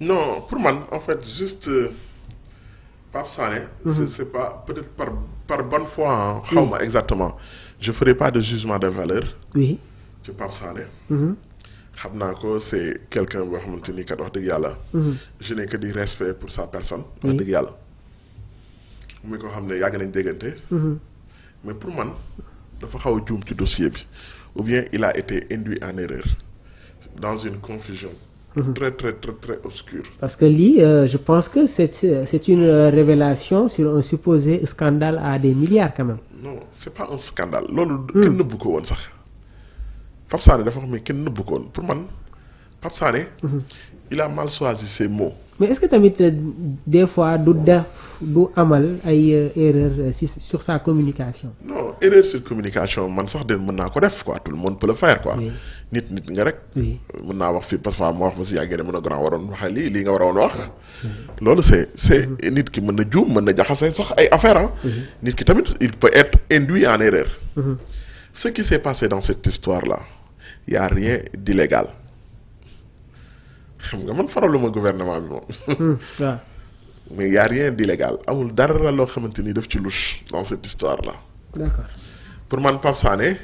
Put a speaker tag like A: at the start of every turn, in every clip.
A: Non, pour moi, en fait, juste Pape Sané, je sais pas, peut-être par bonne foi, hein,
B: Oui,
A: xawma exactement, je ferai pas de jugement de valeur
B: oui.
A: ci Pape Sané.
B: Mhm,
A: Xam naa ko c'est quelqu'un boo xamante ni kat wax dëgg yàlla.
B: mhm,
A: Je n'ai que du respect pour sa personne. Wax
B: oui.
A: dëgg yàlla. muy ko xam ne yàgg nañ déggante.
B: Mhm.
A: Mais pour man dafa xaw a juum ci dossier bi ou bien il a été induit en erreur dans une confusion très très très très obscure.
B: Parce que je pense que c'est une révélation sur un supposé scandale à des milliards quand même.
A: Non, c'est pas un scandale loolu kenn nëbbu ko woon sax Pape Sané dafa xam ne kenn nëbbu ko woon pour man Pape Sané il a mal choisi ses mots.
B: Mais est-ce que tamit des fois du amal ay erreur sur sa communication.
A: Non, erreur sur communication man sax de mën naa ko def quoi, tout le monde peut le faire quoi.
B: Oui.
A: nit nga rek.
B: Oui.
A: mën naa wax fii parfois ma wax ma si yàggee ne mën a grand waroon waxee lii nga waroon wax. loolu c'est nit ki mën na juum mën na jaxase sax ay affaire ah. nit ki tamit il peut être induit en erreur. Ce qui s'est passé dans cette histoire là y a rien d'illégal. xam nga man faraluma gouvernement bi moom.
B: waaw.
A: mais y a rien d'illégal amul dara loo xamante ni daf ci louche dans cette histoire là.
B: D'accord.
A: pour man Pape Sané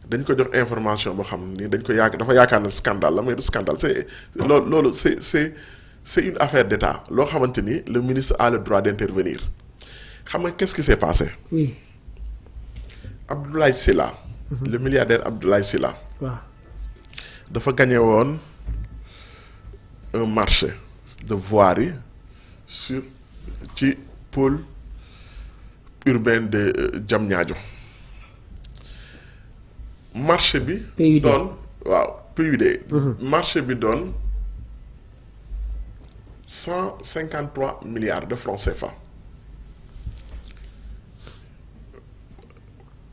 A: dañ ko jox information boo xam ni dañ ko dafa yaakaar ne scandale la mais du scandale c'est loolu c'est une affaire d'État loo xamante ni le ministre a le droit d'intervenir xam nga qu'est-ce qui s'est passé.
B: Oui.
A: Abdoulaye Sylla le milliardaire Abdoulaye Sylla
B: waaw.
A: dafa gagné woon un marché de voirie sur ci pôle urbain de Diamniadio. marché bi.
B: PUD.
A: doon waaw PUD. marché bi doon 153 milliards de francs CFA.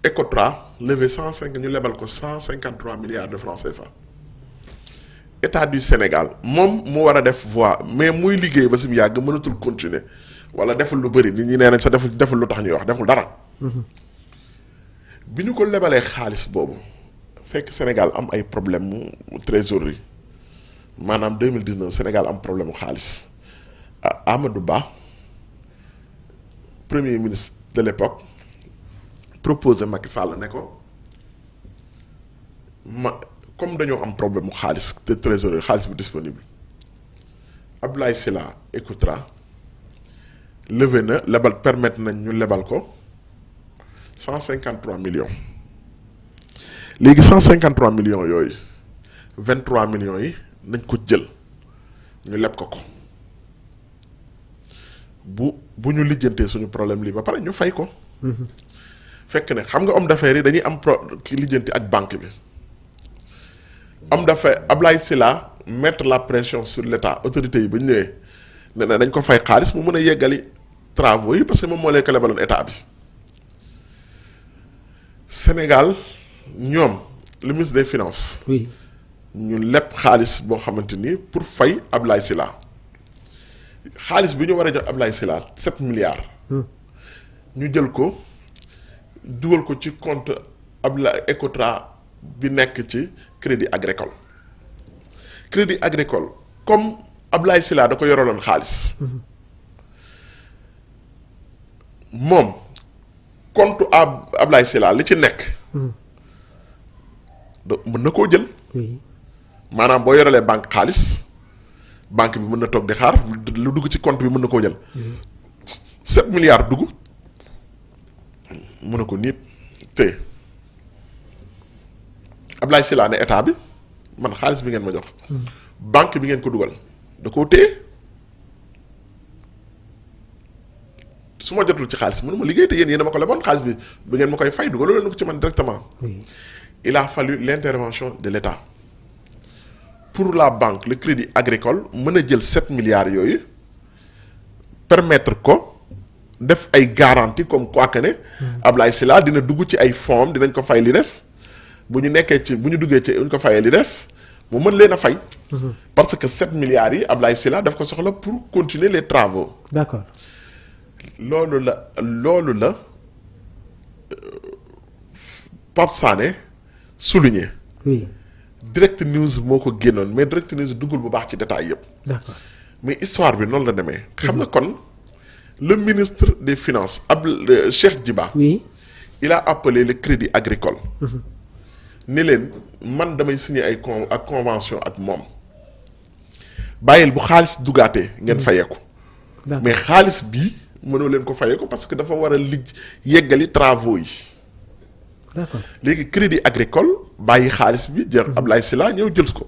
A: Ecotra levé 105 ñu lebal ko 153 milliards de francs CFA. État du Sénégal moom mu war a def voie mais muy liggéey ba si mu yàgg mënatul continuer wala deful lu bëri nit ñi nee nañ sa deful lu tax ñuy wax deful dara. bi ñu ko lebalee xaalis boobu fekk Sénégal am ay problème mu trésorerie maanaam 2019 Sénégal am problème mu xaalis Amadou Ba premier ministre de l'époque proposé Macky Sall ne ko comme dañoo am problème mu xaalis de trésorerie xaalis bi disponible Abdoulaye Sylla écoutera levé na lebal permettre nañ ñu lebal ko 153 millions léegi 153 millions yooyu 23 millions yi nañ ko jël ñu leb ko bu ñu lijjantee suñu problème lii ba pare ñu fay ko. fekk ne xam nga homme d'affaires yi dañuy am ki lijjanti ak banque bi. homme d'affaires Abdoulaye Sylla mettre la pression sur l'État autorités yi ba ñu ñëwee ne dañ ko fay xaalis mu mën a yeggali travaux yi parce que moom moo leen ko lebaloon état bi. Sénégal ñoom le ministre des finances.
B: Oui.
A: ñu leb xaalis boo xamante ni pour fay Abdoulaye Sylla xaalis bi ñu war a jox Abdoulaye Sylla 7 milliards. ñu jël ko dugal ko ci compte Abdoulaye Ecotra bi nekk ci Crédit Agricole. Crédit Agricole comme Abdoulaye Sylla da ko yoraloon xaalis. moom compte Abdoulaye Sylla li ci nekk. mën na koo jël.
B: Oui.
A: maanaam boo yoralee banque xaalis banque bi mën na toog di xaar lu dugg ci compte bi mën na koo jël. 7 milliards dugg mën na ko niip te Abdoulaye Sylla ne état bi man xaalis bi ngeen ma jox. banque bi ngeen ko dugal da koo téye su ma jotul ci xaalis mënu ma liggéey te yéen a ma ko leboon xaalis bi ngeen ma koy fay dugaloo leen ko ci man directement.
B: Oui.
A: Il a fallu l'intervention de l'État pour la banque le Crédit Agricole mën a jël 7 milliards yooyu permettre ko def ay garantie comme quoi que ne. Abdoulaye Sylla dina dugg ci ay fonds dinañ ko fay li des bu ñu duggee ci bu ñu ko fayee li des mu mën leen a fay. parce que 7 milliards yi Abdoulaye Sylla daf ko soxla pour continuer les travaux.
B: D'accord.
A: loolu la Pape Sané souligné.
B: Oui.
A: Direct News moo ko génnoon mais Direct News duggul bu baax ci détail yëpp.
B: D'accord.
A: mais histoire bi noonu la demee. xam nga kon le ministre des finances Cheikh Diba.
B: oui.
A: il a appelé le crédit agricole. ni leen man damay signé ay convention ak moom. bàyyil bu xaalis dugaatee ngeen fayeeku. mais xaalis bii mënoo leen ko fayeeku parce que dafa war a yeggali travaux yi.
B: d'accord
A: léegi crédit agricole bàyyi xaalis bi jël Ablaye Sylla ñëw jël ko.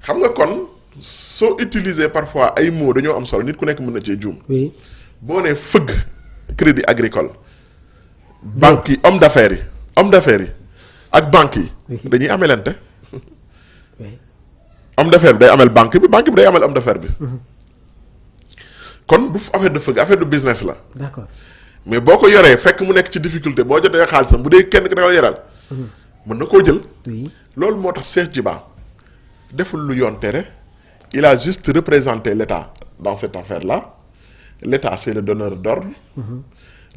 A: xam nga kon soo utiliser parfois ay mots dañoo am solo nit ku nekk mën na cee juum.
B: oui
A: boo nee fëgg crédit agricole. banques yi homme d'affaires yi ak banques yi. dañuy amelante. homme d'affaires bi day amel banque bi day amel homme d'affaires bi. kon du affaire de fëgg affaire de business la.
B: d'accord
A: mais boo ko yoree fekk mu nekk ci difficulté boo jotee xaalisam bu dee kenn ki da nga yoral. mën na koo jël. loolu moo tax Cheikh Diba deful lu yoon tere il a juste représenté l'État dans cette affaire-là l'État c'est le donneur d'ordre.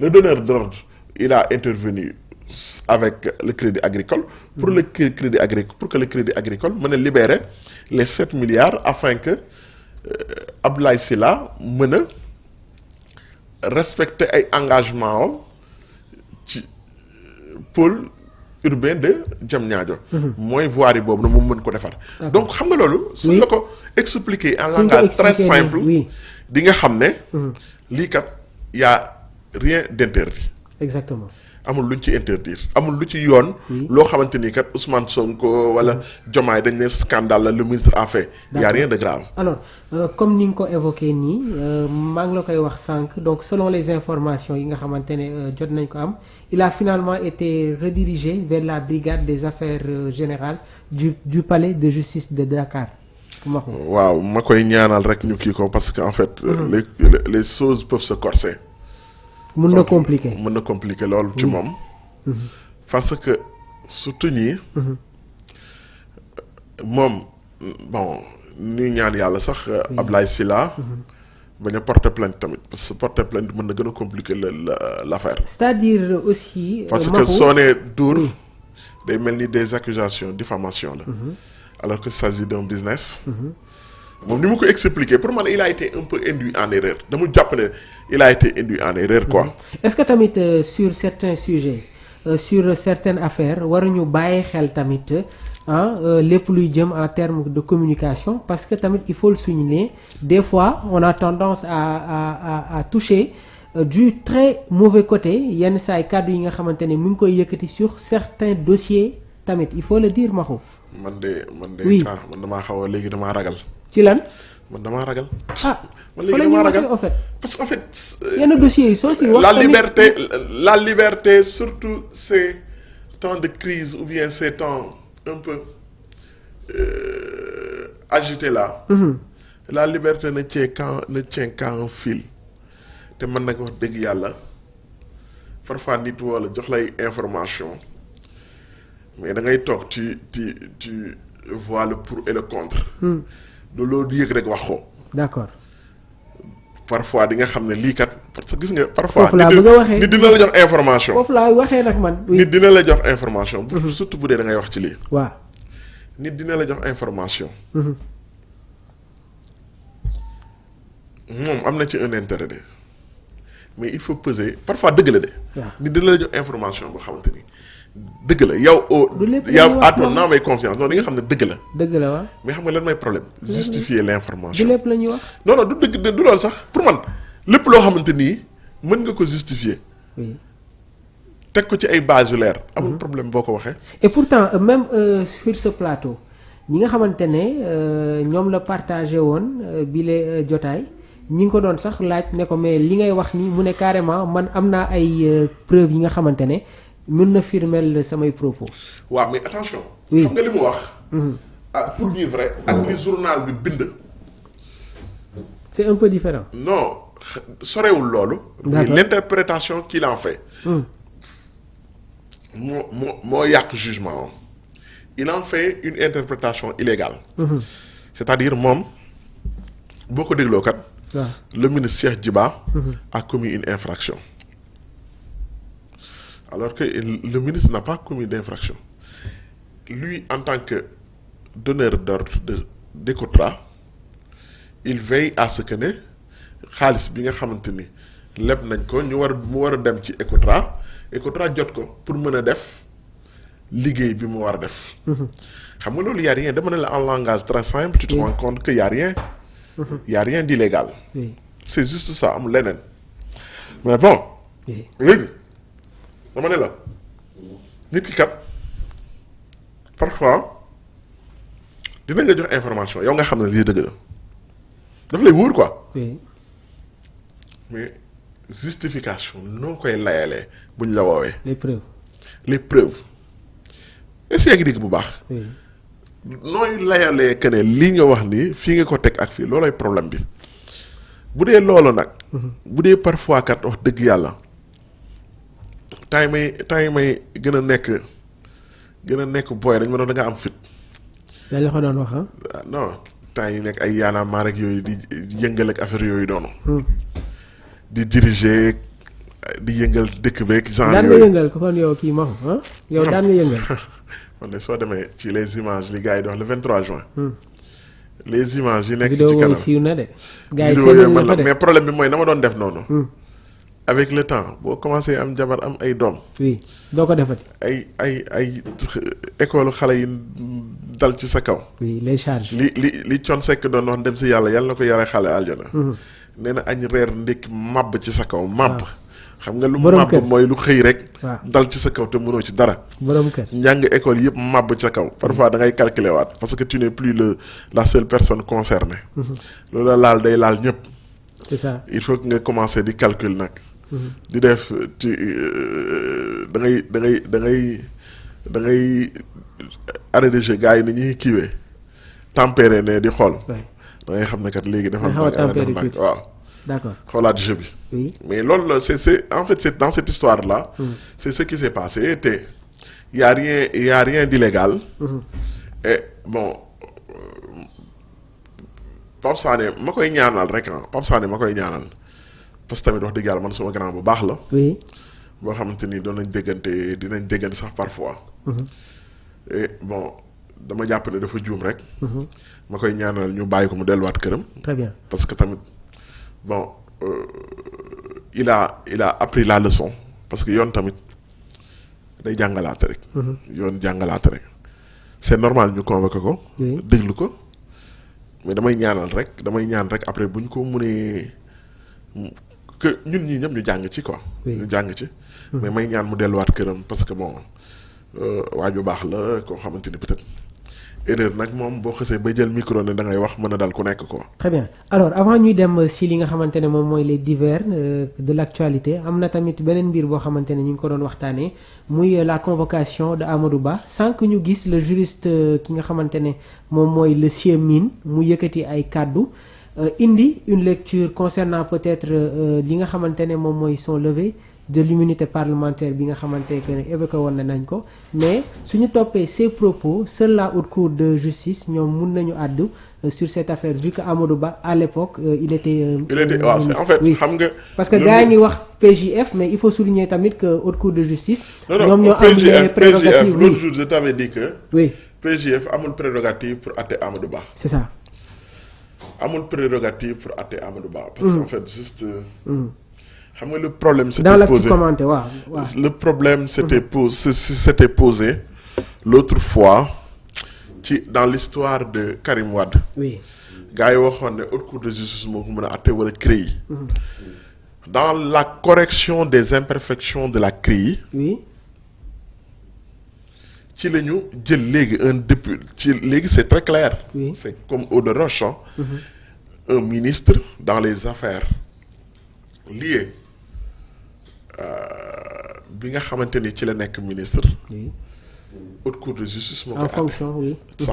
A: Le donneur d'ordre il a intervenu avec le crédit agricole pour le crédit agricole pour que le crédit agricole mën a libérer les 7 milliards afin que Abdoulaye Sylla mën a respecter ay engagements am ci pôle urbain de Diamniadio. mooy voirie boobu na moom mën ko defar. donc xam nga loolu. suñ la ko expliquer en langage très simple. di nga xam ne. lii kat y a rien d'interdit.
B: exactement.
A: amul luñ ci interdire amul lu ci yoon. loo xamante ni kat Ousmane Sonko wala Diomaye dañ ne scandale la le ministre a fait. y a rien de grave.
B: alors comme ni nga ko évoqué nii maa ngi la koy wax sànq donc selon les informations yi nga xamante ne jot nañ ko am il a finalement été redirigé vers la brigade des affaires générales du palais de justice de Dakar.
A: waaw ma koy ñaanal rek ñu kii ko parce que en fait. les choses peuvent se corser.
B: mën na
A: compliquer loolu ci moom. parce que surtout ñii. moom bon ñuy ñaan yàlla sax. Ablaye Sylla. bañ a porter plainte tamit parce que porter plainte mën na gën a compliquer l'affaire.
B: c'est-à-dire aussi.
A: parce que soo nee duur day mel ni des accusations diffamation la. alors que il s'agit d'un business. moom ni mu ko expliquer pour man il a été un peu induit en erreur dama jàpp ne il a été induit en erreur quoi.
B: est-ce que tamit sur certains sujets sur certaines affaires waruñu bàyyi xel tamit lépp luy jëm en termes de communication parce que tamit il faut le souligner des fois on a tendance à toucher du très mauvais côté yenn saa yi kàddu yi nga xamante ne mu ngi koy yëkkati sur certains dossiers tamit il faut le dire Maxu.
A: man de man damaa xaw a léegi damaa ragal.
B: ci lan.
A: man damaa ragal.
B: man léegi damaa ragal en fait.
A: parce que en fait.
B: yenn dossiers yi soo si wax
A: la liberté surtout ces temps de crise ou bien ces temps un peu agités là. La liberté ne tient qu'à un fil. te man nag wax dëgg yàlla parfois nit wala jox lay information mais da ngay toog tu vois le pour et le contre. du loolu yëg rek wax ko.
B: d'accord.
A: parfois di nga xam ne lii kat parce que gis nga. parfois
B: foofu laa bëgg a waxee
A: nit dina la jox information.
B: foofu laa waxee nag man.
A: nit dina la jox information. surtout bu dee da ngay wax ci lii.
B: waaw.
A: nit dina la jox information. moom am na ci un intérêt de mais il faut peser parfois dëgg la de.
B: waaw
A: nit dina la jox information boo xamante ni dëgg la yow. yow à ton âme et confiance non di nga xam ne dëgg la.
B: dëgg la waaw.
A: mais xam nga lan mooy problème. justifier l'information.
B: du lépp la ñuy wax.
A: non du dëgg du loolu sax pour man lépp loo xamante ni mën nga ko justifier.
B: oui.
A: teg ko ci ay bases yu leer. amul problème boo ko waxee.
B: et pourtant même sur ce plateau ñi nga xamante ne ñoom la partagé woon bile jotaay ñi ngi ko doon sax laaj ne ko mais li ngay wax ni mu ne carrément man am naa ay preuves yi nga xamante ne mën na firmel samay propos.
A: waaw mais attention.
B: oui
A: xam nga li mu wax. pour dire vrai ak li journal bi bind.
B: c'est un peu différent.
A: non sorewul loolu. mais l'interprétation qu'il en fait. moo yàq jugement il en fait une interprétation illégale. c'est-à-dire moom boo ko dégloo kat. le ministre Cheikh Diba a commis une infraction. alors que le ministre n'a pas commis d'infraction. Lui, en tant que donneur d'ordre d'Ecotra, il veille à ce que ne xaalis bi nga xamante ni leb nañ ko mu war a dem ci Ecotra jot ko pour mën a def liggéey bi mu war a def. xam nga loolu y a rien dama ne la en langage très simple. tu te rends compte que y a rien. y a rien d'illégal.
B: Oui.
A: c'est juste ça amul leneen. mais bon. léegi dama ne la nit ki kat parfois dinañ la jox information yow nga xam ne lii dëgg la daf lay wóor quoi.
B: Oui.
A: mais justification noo koy layalee buñ la woowee.
B: les preuves.
A: est-ce que yaa ngi dégg bu baax.
B: Oui.
A: nooy layalee que ne lii nga wax nii fii nga ko teg ak fii loolay problème bi bu dee loolu nag. bu dee parfois kat wax dëgg yàlla temps yi may gën a nekk booy dañ ma doon da nga am fit.
B: dañ la ko doon wax
A: non temps yi nekk ay yaanaamaar rek yooyu di yëngal ak affaire yooyu noonu. di diriger di yëngal dëkk beeg. genre
B: daan nga yëngal ko kon yow kii ma yow daan nga yëngal.
A: man de soo demee ci les images li gars yi di wax le 23 juin. les images yi nekk ci
B: vidéo
A: kanam
B: siiw na de. gars yi
A: vidéo
B: seen
A: man
B: la
A: la
B: de
A: mais problème bi mooy na ma doon def noonu. avec le temps boo commencé am jabar am ay doom.
B: oui doo ko defati.
A: ay école xale yi dal ci sa kaw.
B: oui les charges.
A: li Thione Seck doon wax dem si yàlla na ko yare xale aljana. nee na añ reer ndékki màbb ci sa kaw màbb. xam nga lu
B: borom
A: màbb
B: kër
A: mooy lu xëy rek.
B: waaw
A: dal ci sa kaw te mënoo ci dara.
B: borom kër.
A: njàng école yëpp màbb ca kaw parfois da ngay calculer waat parce que tu n'es plus la seule personne concernée. loolu laal day laal ñëpp.
B: c'est ça.
A: il faut que nga commencer di calcul nag. di def ci da ngay arrêt de jeu gars yi ni ñuy kiiwee tempéré ne di xool. da ngay xam ne kat léegi dafa
B: xaw a tempéré tuuti
A: waaw.
B: d'accord
A: xoolaat jeu bi.
B: oui.
A: mais loolu la c'est en fait c'est dans cette histoire là. c'est ce qui s'est passé te y a rien d'illégal. et bon Pape Sané ma koy ñaanal rek Pape Sané ma koy ñaanal parce que tamit wax dëgg yàlla man suma grand bu baax la.
B: oui.
A: boo xamante ni dinañ déggante sax parfois. et bon dama jàpp ne dafa juum rek. ma koy ñaanal ñu bàyyi ko mu delluwaat këram.
B: très bien.
A: parce que tamit bon il a appris la leçon parce que yoon tamit day jàngalaate rek. yoon jàngalaate rek c'est normal ñu convoqué ko.
B: oui.
A: déglu ko mais damay ñaan rek après bu ñu ko mënee que ñun ñii ñëpp ñu jàng ci quoi.
B: oui.
A: ñu jàng ci. mais may ñaan mu delluwaat këram parce que bon waa ju baax la koo xamante ni peut-être erreur nag moom boo xësee ba jël micro ne da ngay wax mën a dal ku nekk quoi.
B: très bien alors avant ñuy dem si li nga xamante ne moom mooy les divers de l'actualité am na tamit beneen mbir boo xamante ne ñu ngi ko doon waxtaanee muy la convocation de Amadou Ba sans que ñu gis le juriste ki nga xamante ne moom mooy le sieur Mine mu yëkkati ay kàddu indi une lecture concernant peut-être li nga xamante ne moom mooy son levé de l'immunité parlementaire bi nga xamante que ne évoqué woon nañ ko mais suñu toppee ces propos seule la haute cour de justice ñoom mun nañu àddu sur cette affaire vu que Amadou Ba à l'époque il était
A: waaw c'est en fait
B: oui.
A: xam nga
B: parce que gars yi ngi wax PJF mais il faut souligner tamit que haute cour de justice ñoom ñoo am les
A: PJF
B: prérogatives
A: l'autre jour je t'avais dit que
B: oui
A: PJF amul prérogative pour àtte Amadou Ba.
B: c'est ça.
A: amul prérogative pour àtte Amadou Ba. parce que en fait juste. xam nga le problème c'était
B: dans
A: posé
B: l'actu commenté waaw.
A: le problème c'était posé l'autre fois dans l'histoire de Karim Wade.
B: oui.
A: gars yi waxoon ne haute cour de justice moo ko mën a àtte wala CREI. dans la correction des imperfections de la CREI.
B: oui.
A: ci la ñu jël léegi un député ci léegi c'est très clair.
B: oui.
A: c'est comme eau de roche un ministre dans les affaires liées bi nga xamante ni ci la nekk ministre.
B: oui.
A: haute cour de justice moo
B: en
A: koy
B: fonction oui.
A: àtte